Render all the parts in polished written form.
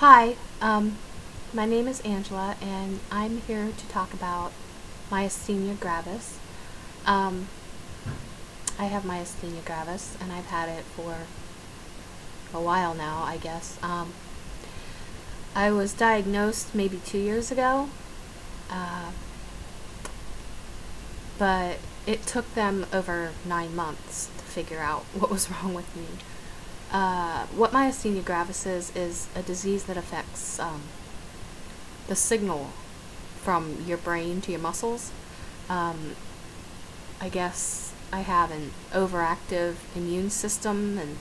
Hi, my name is Angela, and I'm here to talk about Myasthenia Gravis. I have Myasthenia Gravis, and I've had it for a while now, I guess. I was diagnosed maybe 2 years ago, but it took them over 9 months to figure out what was wrong with me. What myasthenia gravis is a disease that affects the signal from your brain to your muscles. I guess I have an overactive immune system, and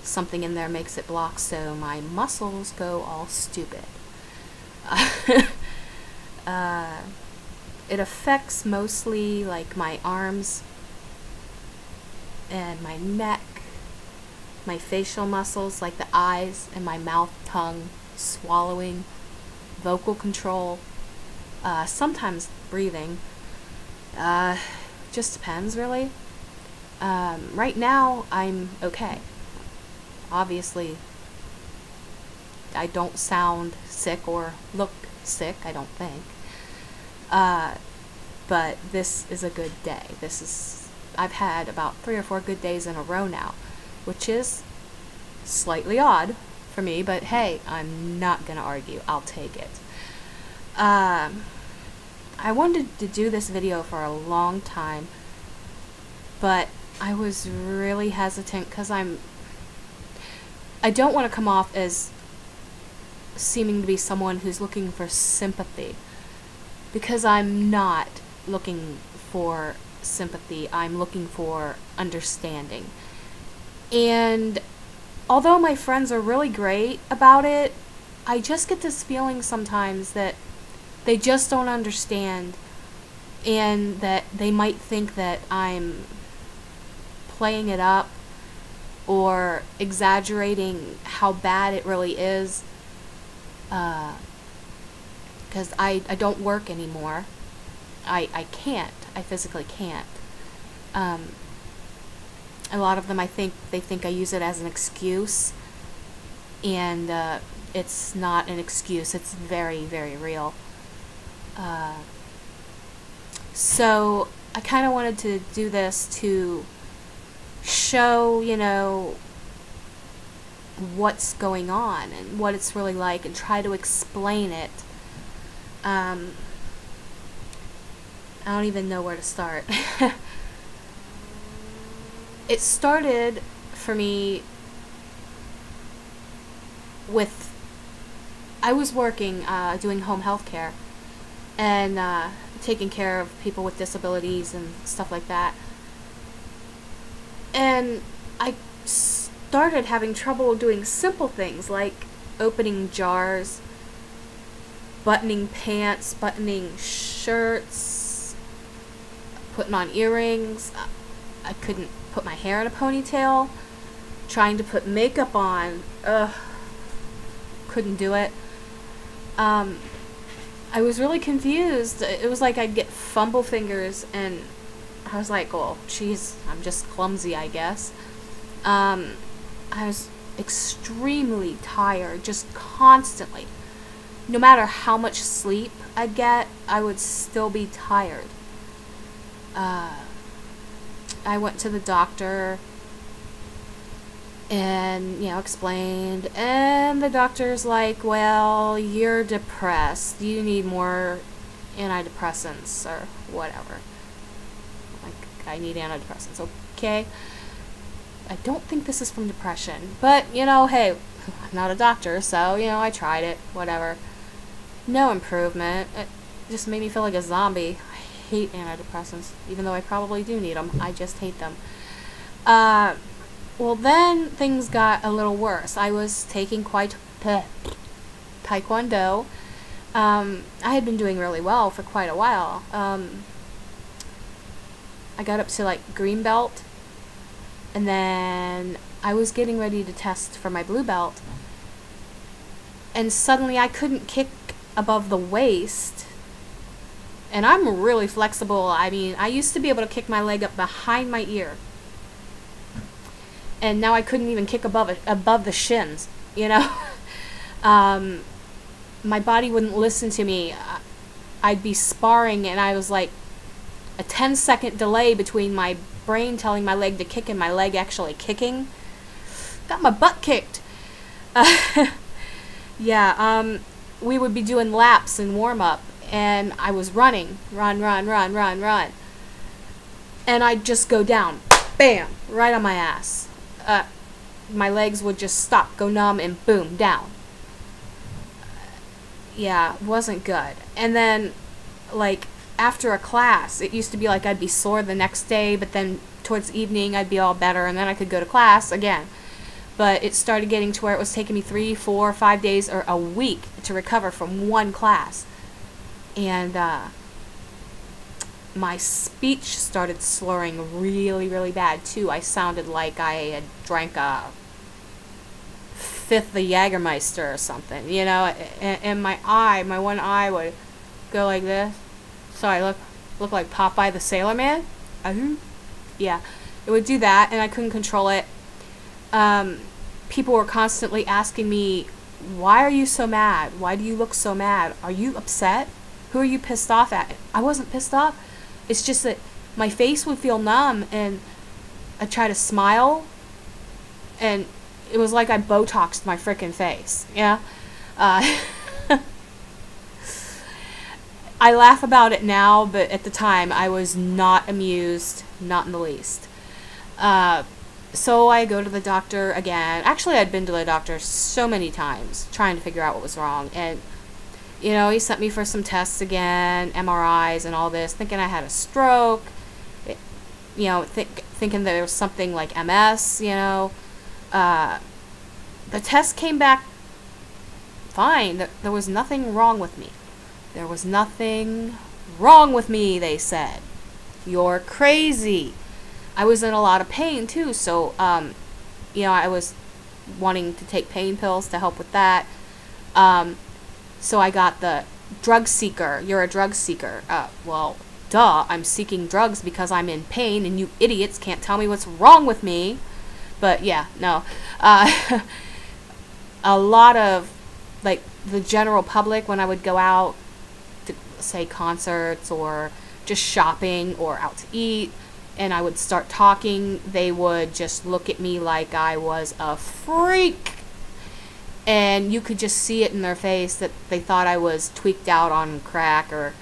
something in there makes it block, so my muscles go all stupid. It affects mostly like my arms and my neck, my facial muscles like the eyes and my mouth, tongue, swallowing, vocal control, sometimes breathing. Just depends, really. Right now I'm okay. Obviously I don't sound sick or look sick, I don't think. But this is a good day. I've had about 3 or 4 good days in a row now, which is slightly odd for me, but hey, I'm not gonna argue. I'll take it. I wanted to do this video for a long time, but I was really hesitant because I don't want to come off as seeming to be someone who's looking for sympathy, because I'm not looking for sympathy. I'm looking for understanding. And although my friends are really great about it, I just get this feeling sometimes that they just don't understand, and that they might think that I'm playing it up or exaggerating how bad it really is, because I don't work anymore. I can't. I physically can't. A lot of them, they think I use it as an excuse, and it's not an excuse. It's very, very real. So I kind of wanted to do this to show, what's going on and what it's really like, and try to explain it. I don't even know where to start. It started for me with, I was working, doing home health care, and taking care of people with disabilities and stuff like that. And I started having trouble doing simple things like opening jars, buttoning pants, buttoning shirts, putting on earrings. I couldn't put my hair in a ponytail. Trying to put makeup on, couldn't do it. I was really confused. It was like I'd get fumble fingers, and I was like, well, geez, I'm just clumsy, I guess. I was extremely tired, just constantly. No matter how much sleep I'd get, I would still be tired. I went to the doctor and, explained, and the doctor's like, well, you're depressed. You need more antidepressants or whatever. Like, I need antidepressants. Okay. I don't think this is from depression, but, hey, I'm not a doctor, so, I tried it, whatever. No improvement. It just made me feel like a zombie. I hate antidepressants, even though I probably do need them. I just hate them. Well, then things got a little worse. I was taking Taekwondo. I had been doing really well for quite a while. I got up to like green belt, and then I was getting ready to test for my blue belt, and suddenly I couldn't kick above the waist. And I'm really flexible. I mean, I used to be able to kick my leg up behind my ear, and now I couldn't even kick above the shins, My body wouldn't listen to me. I'd be sparring, and I was like a 10-second delay between my brain telling my leg to kick and my leg actually kicking. Got my butt kicked. Yeah, we would be doing laps and warm-up, and I was running. Run. And I'd just go down. Bam! Right on my ass. My legs would just stop, go numb, and boom, down. Yeah, wasn't good. And then, like, after a class, it used to be like I'd be sore the next day, but then towards evening I'd be all better, and then I could go to class again. But it started getting to where it was taking me 3, 4, 5 days or a week to recover from one class. And my speech started slurring really, really bad, too. I sounded like I had drank a fifth of Jägermeister or something, you know, and my one eye would go like this. So I look like Popeye the Sailor Man. Yeah, it would do that, and I couldn't control it. People were constantly asking me, why are you so mad? Why do you look so mad? Are you upset? Who are you pissed off at? I wasn't pissed off. It's just that my face would feel numb, and I'd try to smile, and it was like I Botoxed my frickin' face. Yeah. I laugh about it now, but at the time I was not amused, not in the least. So I go to the doctor again. Actually, I'd been to the doctor so many times trying to figure out what was wrong. And, you know, he sent me for some tests again, MRIs and all this, thinking I had a stroke, you know, thinking there was something like MS, you know. The test came back fine. There was nothing wrong with me. There was nothing wrong with me, they said. You're crazy. I was in a lot of pain, too, so, you know, I was wanting to take pain pills to help with that. So I got the drug seeker. You're a drug seeker. Well, duh, I'm seeking drugs because I'm in pain, and you idiots can't tell me what's wrong with me. But, yeah, no. A lot of, like, the general public, when I would go out to, say, concerts or just shopping or out to eat, and I would start talking, they would just look at me like I was a freak. And you could just see it in their face that they thought I was tweaked out on crack or,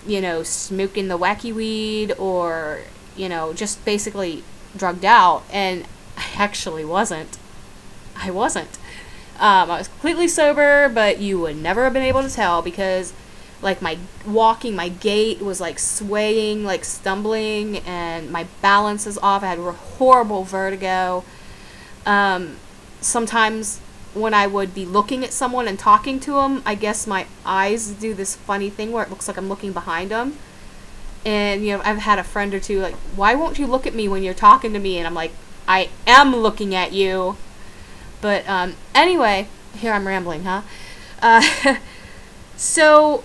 you know, smoking the wacky weed or, you know, just basically drugged out. And I actually wasn't. I wasn't. I was completely sober, but you would never have been able to tell because, like, my walking, my gait was, like, swaying, like, stumbling, and my balance is off. I had horrible vertigo. Sometimes when I would be looking at someone and talking to them, I guess my eyes do this funny thing where it looks like I'm looking behind them. And, you know, I've had a friend or two, like, why won't you look at me when you're talking to me? And I'm like, I am looking at you. But, anyway, here I'm rambling, huh? So,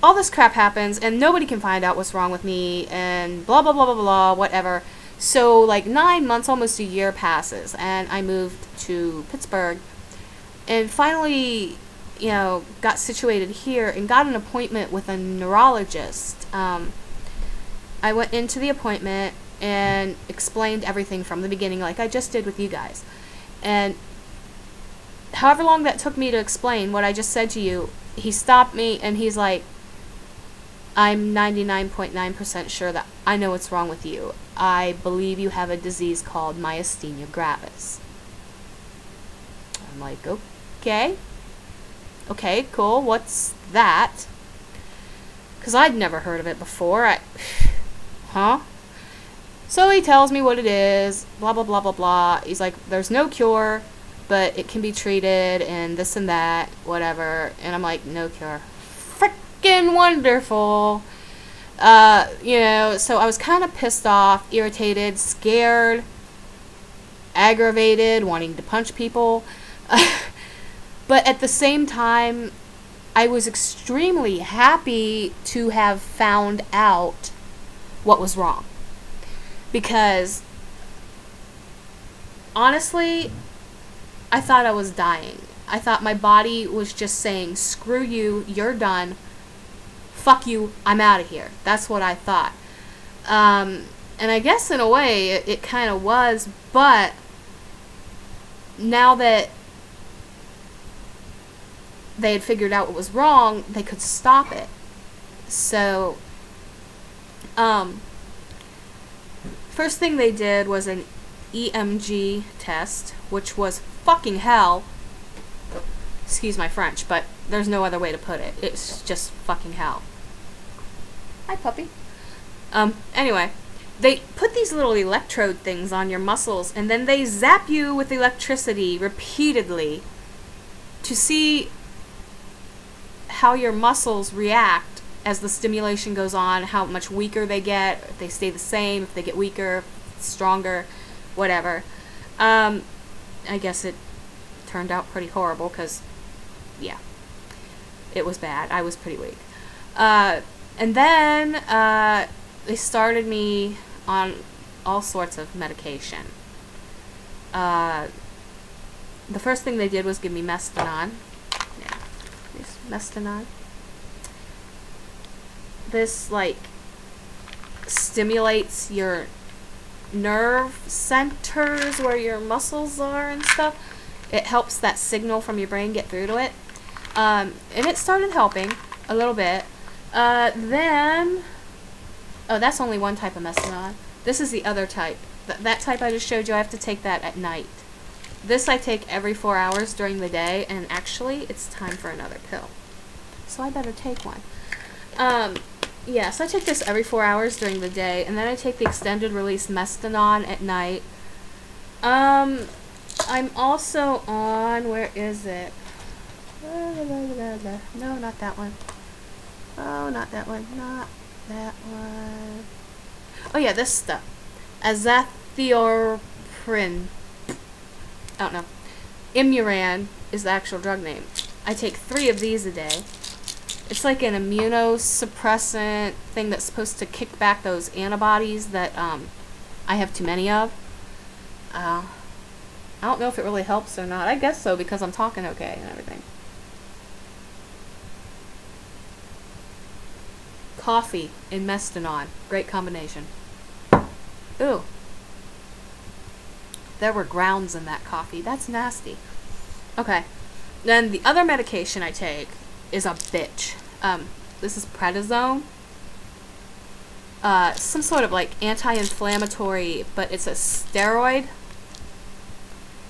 all this crap happens, and nobody can find out what's wrong with me, and blah, blah, blah, blah, blah, whatever. So, like, 9 months, almost a year passes, and I moved to Pittsburgh, and finally, you know, got situated here, and got an appointment with a neurologist. I went into the appointment, and explained everything from the beginning, like I just did with you guys. And however long that took me to explain what I just said to you, he stopped me and he's like, I'm 99.9% sure that I know what's wrong with you. I believe you have a disease called Myasthenia Gravis. I'm like, okay. Okay, cool. What's that? Because I'd never heard of it before. Huh? So he tells me what it is, blah, blah, blah, blah, blah. He's like, there's no cure, but it can be treated, and this and that, whatever. And I'm like, no cure. Frickin' wonderful. You know, so I was kind of pissed off, irritated, scared, aggravated, wanting to punch people. But at the same time, I was extremely happy to have found out what was wrong. Because, honestly, I thought I was dying. I thought my body was just saying, screw you, you're done, fuck you, I'm out of here. That's what I thought. And I guess in a way it kind of was, but now that they had figured out what was wrong, they could stop it. So, first thing they did was an EMG test, which was fucking hell. Excuse my French, but there's no other way to put it. It's just fucking hell. Hi, puppy. Anyway, they put these little electrode things on your muscles, and then they zap you with electricity repeatedly to see how your muscles react as the stimulation goes on, how much weaker they get, if they stay the same, if they get weaker, stronger, whatever. I guess it turned out pretty horrible because, yeah, it was bad. I was pretty weak. And then they started me on all sorts of medication. The first thing they did was give me Mestinon. Yeah, this Mestinon. This, like, stimulates your nerve centers where your muscles are and stuff. It helps that signal from your brain get through to it. And it started helping a little bit. Then, oh, that's only one type of Mestinon. This is the other type. That type I just showed you, I have to take that at night. This I take every 4 hours during the day, and actually, it's time for another pill. So I better take one. Yeah, so I take this every 4 hours during the day, and then I take the extended release Mestinon at night. I'm also on, where is it? No, not that one. Oh, not that one. Not that one. Oh yeah, this stuff. Azathioprine. I don't know. Imuran is the actual drug name. I take 3 of these a day. It's like an immunosuppressant thing that's supposed to kick back those antibodies that I have too many of. I don't know if it really helps or not. I guess so, because I'm talking okay and everything. Coffee and Mestinon. Great combination. Ooh. There were grounds in that coffee. That's nasty. Okay. Then the other medication I take is a bitch. This is prednisone. Some sort of like anti-inflammatory, but it's a steroid.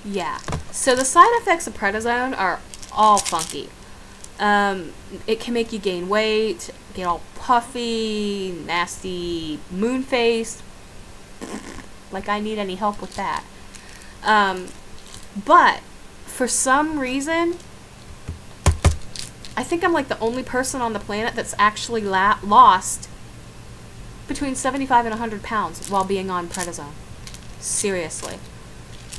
Yeah. So the side effects of prednisone are all funky. It can make you gain weight, get all puffy, nasty, moon-faced. Like I need any help with that. But for some reason, I think I'm like the only person on the planet that's actually lost between 75 and 100 pounds while being on prednisone. Seriously.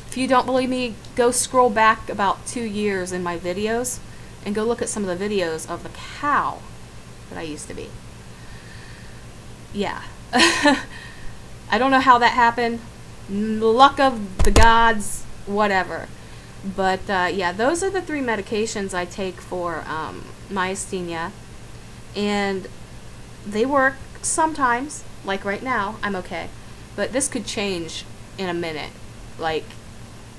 If you don't believe me, go scroll back about 2 years in my videos and go look at some of the videos of the cow that I used to be. Yeah. I don't know how that happened. Luck of the gods, whatever. But, yeah, those are the 3 medications I take for myasthenia. And they work sometimes. Like right now, I'm okay. But this could change in a minute. Like,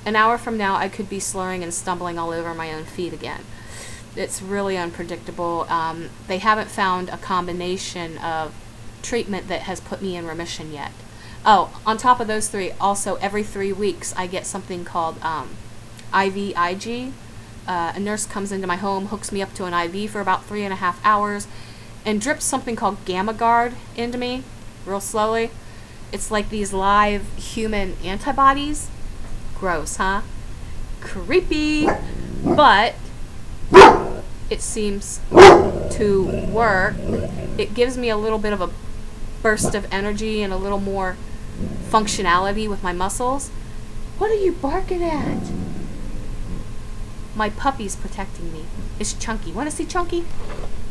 an hour from now, I could be slurring and stumbling all over my own feet again. It's really unpredictable. They haven't found a combination of treatment that has put me in remission yet. Oh, on top of those 3, also every 3 weeks I get something called IVIG. A nurse comes into my home, hooks me up to an IV for about 3.5 hours, and drips something called Gamma Guard into me, real slowly. It's like these live human antibodies. Gross, huh? Creepy, but it seems to work. It gives me a little bit of a burst of energy and a little more functionality with my muscles. What are you barking at? My puppy's protecting me. It's Chunky. Want to see Chunky?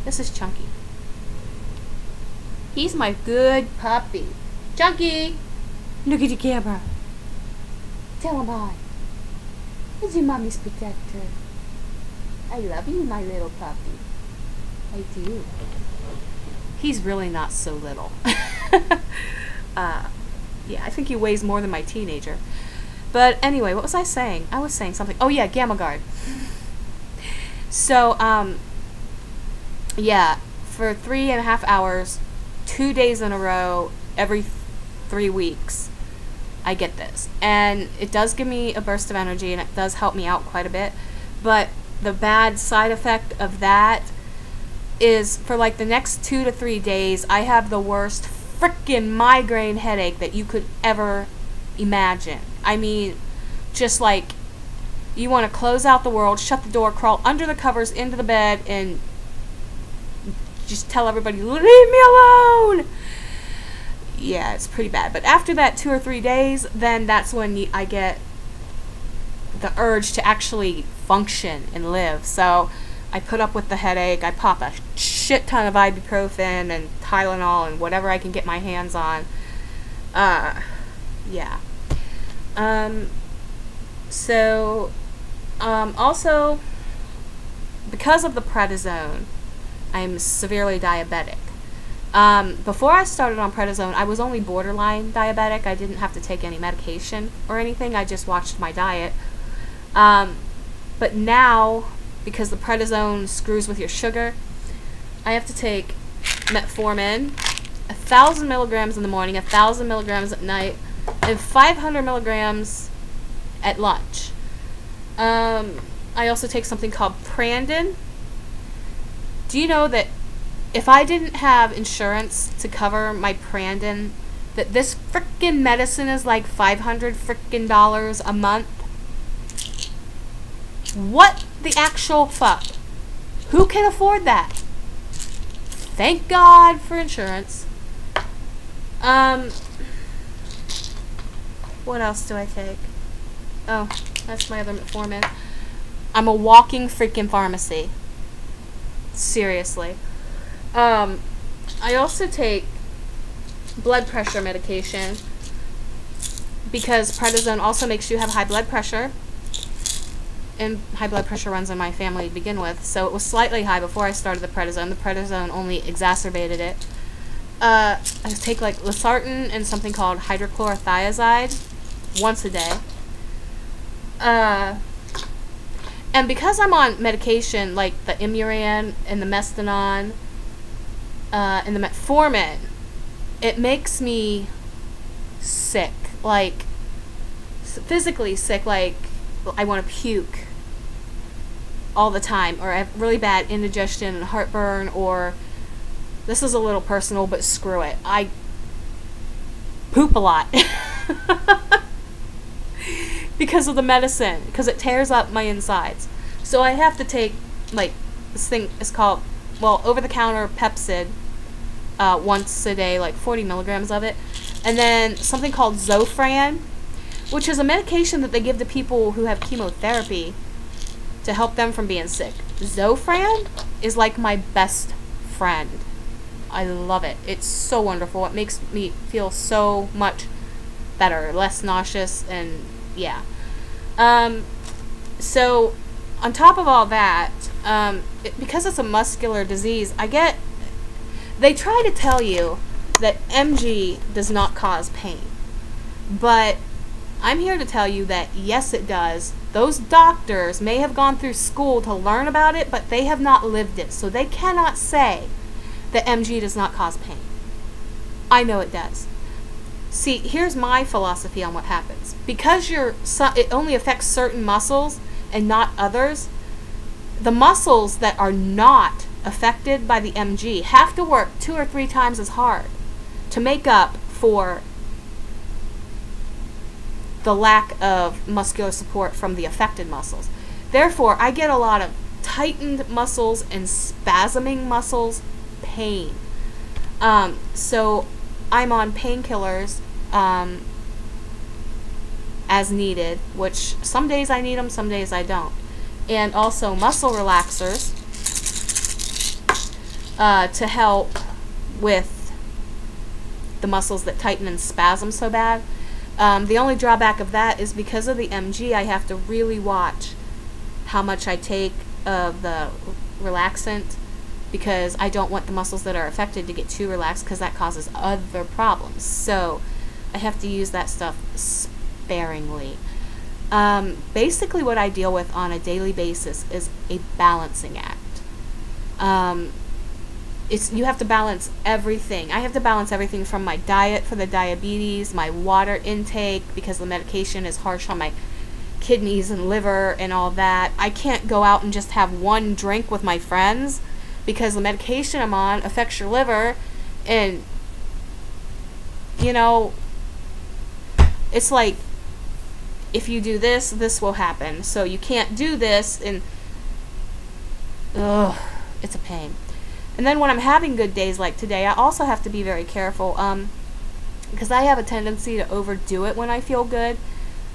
This is Chunky. He's my good puppy. Chunky! Look at the camera. Tell him hi. This is your mommy's protector. I love you, my little puppy. I do. He's really not so little. Yeah, I think he weighs more than my teenager. But anyway, what was I saying? I was saying something. Oh yeah, Gamma Guard. So, yeah, for 3.5 hours, 2 days in a row, every 3 weeks, I get this. And it does give me a burst of energy, and it does help me out quite a bit. But the bad side effect of that is for like the next 2 to 3 days, I have the worst frickin' migraine headache that you could ever imagine. I mean, just like you want to close out the world, shut the door, crawl under the covers into the bed, and just tell everybody, leave me alone. Yeah, it's pretty bad. But after that 2 or 3 days, then that's when I get the urge to actually function and live. So I put up with the headache. I pop a shit ton of ibuprofen and Tylenol and whatever I can get my hands on. Yeah. So, also, because of the prednisone, I'm severely diabetic. Before I started on prednisone, I was only borderline diabetic. I didn't have to take any medication or anything. I just watched my diet. But now, because the prednisone screws with your sugar, I have to take metformin, 1,000 milligrams in the morning, 1,000 milligrams at night, and 500 milligrams at lunch. I also take something called Prandin. Do you know that if I didn't have insurance to cover my Prandin, that this frickin' medicine is like $500 frickin' a month? What the actual fuck? Who can afford that? Thank God for insurance. What else do I take? Oh, that's my other metformin. I'm a walking freaking pharmacy. Seriously. I also take blood pressure medication because prednisone also makes you have high blood pressure. And high blood pressure runs in my family to begin with, so it was slightly high before I started the prednisone. The prednisone only exacerbated it. I take like losartan and something called hydrochlorothiazide once a day. And because I'm on medication like the Imuran and the Mestinon and the metformin, it makes me sick, like physically sick, like I want to puke all the time, or I have really bad indigestion and heartburn, or this is a little personal, but screw it, I poop a lot because of the medicine, because it tears up my insides. So I have to take, like, this thing is called, well, over-the-counter Pepsid once a day, like 40 milligrams of it, and then something called Zofran, which is a medication that they give to people who have chemotherapy to help them from being sick. Zofran is like my best friend. I love it. It's so wonderful. It makes me feel so much better, less nauseous, and yeah. So on top of all that, because it's a muscular disease, they try to tell you that MG does not cause pain, but I'm here to tell you that yes, it does. Those doctors may have gone through school to learn about it, but they have not lived it, so they cannot say that MG does not cause pain. I know it does. See, here's my philosophy on what happens. Because it only affects certain muscles and not others, the muscles that are not affected by the MG have to work 2 or 3 times as hard to make up for the lack of muscular support from the affected muscles. Therefore, I get a lot of tightened muscles and spasming muscles pain. So I'm on painkillers as needed, which some days I need them, some days I don't. And also muscle relaxers to help with the muscles that tighten and spasm so bad. The only drawback of that is because of the MG, I have to really watch how much I take of the relaxant, because I don't want the muscles that are affected to get too relaxed, because that causes other problems. So I have to use that stuff sparingly. Basically what I deal with on a daily basis is a balancing act. You have to balance everything. I have to balance everything from my diet for the diabetes, my water intake, because the medication is harsh on my kidneys and liver and all that. I can't go out and just have one drink with my friends, because the medication I'm on affects your liver, and you know, it's like, if you do this, this will happen. So you can't do this, and ugh, it's a pain. And then when I'm having good days like today, I also have to be very careful, because I have a tendency to overdo it when I feel good,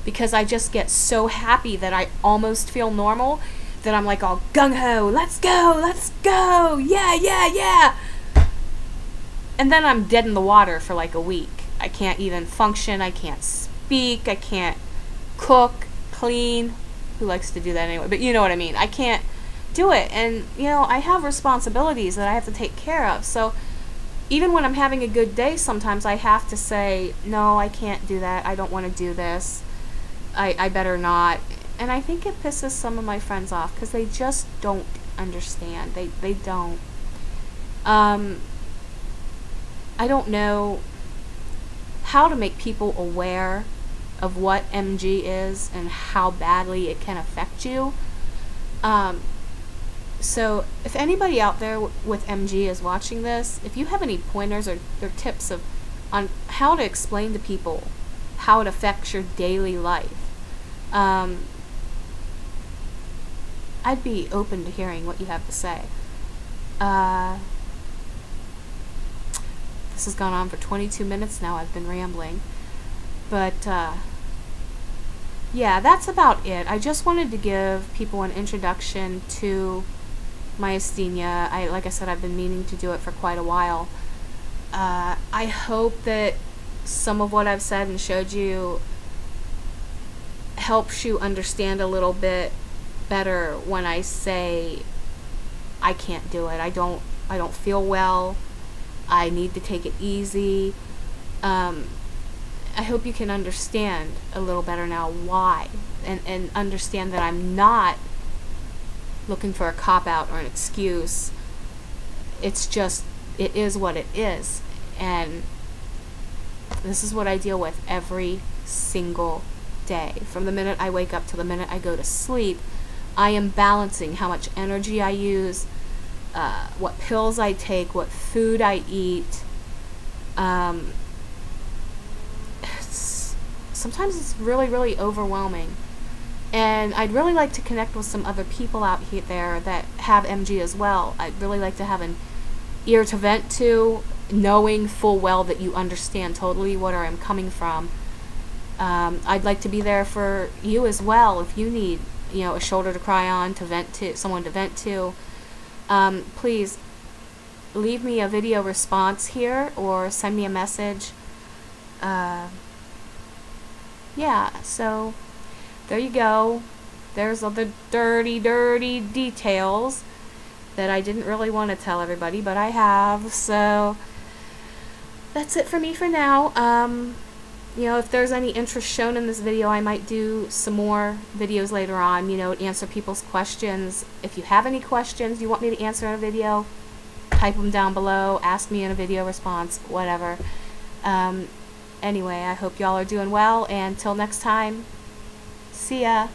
because I just get so happy that I almost feel normal, that I'm like all gung-ho, let's go, yeah, yeah, yeah. And then I'm dead in the water for like a week. I can't even function, I can't speak, I can't cook, clean. Who likes to do that anyway? But you know what I mean. I can't do it, and you know, I have responsibilities that I have to take care of. So even when I'm having a good day, sometimes I have to say, no, I can't do that, I don't want to do this, I better not. And I think it pisses some of my friends off, because they just don't understand. They don't. I don't know how to make people aware of what MG is and how badly it can affect you. So if anybody out there with MG is watching this, if you have any pointers or tips on how to explain to people how it affects your daily life, I'd be open to hearing what you have to say. This has gone on for 22 minutes now. I've been rambling. But yeah, that's about it. I just wanted to give people an introduction to myasthenia. Like I said, I've been meaning to do it for quite a while. I hope that some of what I've said and showed you helps you understand a little bit better when I say I can't do it. I don't feel well. I need to take it easy. I hope you can understand a little better now why, and understand that I'm not looking for a cop-out or an excuse. It's just, it is what it is, and this is what I deal with every single day. From the minute I wake up to the minute I go to sleep, I am balancing how much energy I use, what pills I take, what food I eat. Sometimes it's really, really overwhelming. And I'd really like to connect with some other people out there that have MG as well. I'd really like to have an ear to vent to, knowing full well that you understand totally where I'm coming from. I'd like to be there for you as well if you need, you know, a shoulder to cry on, to vent to, someone to vent to. Please leave me a video response here or send me a message. Yeah, so there you go. There's all the dirty, dirty details that I didn't really want to tell everybody, but I have. So that's it for me for now. You know, if there's any interest shown in this video, I might do some more videos later on, you know, answer people's questions. If you have any questions you want me to answer in a video, type them down below, ask me in a video response, whatever. Anyway, I hope y'all are doing well, and till next time, see ya.